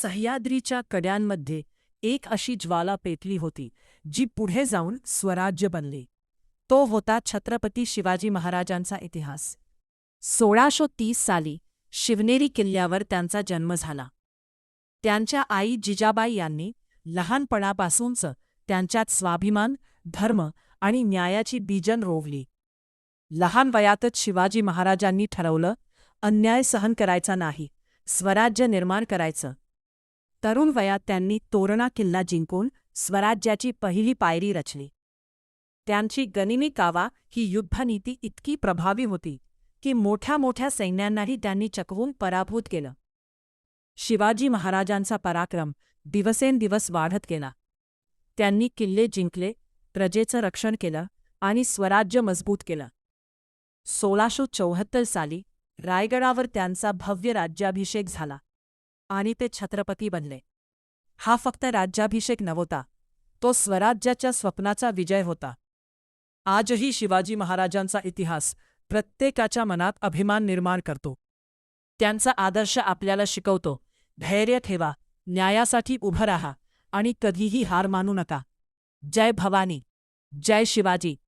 सह्याद्रीच्या कड्यांमध्ये एक अशी ज्वाला पेटली होती जी पुढे जाऊन स्वराज्य बनली. तो होता छत्रपती शिवाजी महाराजांचा इतिहास. 1630 साली शिवनेरी किल्ल्यावर त्यांचा जन्म झाला. त्यांच्या आई जिजाबाई यांनी लहानपणापासूनच त्यांच्यात स्वाभिमान, धर्म आणि न्यायाची बीजन रोवली. लहान वयातच शिवाजी महाराजांनी ठरवलं, अन्याय सहन करायचा नाही, स्वराज्य निर्माण करायचं. तरुण वयात त्यांनी तोरणा किल्ला जिंकून स्वराज्याची पहिली पायरी रचली. त्यांची गनिमी कावा ही युद्धनीती इतकी प्रभावी होती की मोठ्या मोठ्या सैन्यांनाही त्यांनी चकवून पराभूत केलं. शिवाजी महाराजांचा पराक्रम दिवसेंदिवस वाढत गेला. त्यांनी किल्ले जिंकले, प्रजेचं रक्षण केलं आणि स्वराज्य मजबूत केलं. 1674 साली रायगडावर त्यांचा भव्य राज्याभिषेक झाला आणि ते छत्रपती बनले. हा फक्त राज्याभिषेक नव्हता, तो स्वराज्याच्या स्वप्नाचा विजय होता. आजही शिवाजी महाराजांचा इतिहास प्रत्येकाच्या मनात अभिमान निर्माण करतो. त्यांचा आदर्श आपल्याला शिकवतो, धैर्य ठेवा, न्यायासाठी उभं राहा आणि कधीही हार मानू नका. जय भवानी, जय शिवाजी.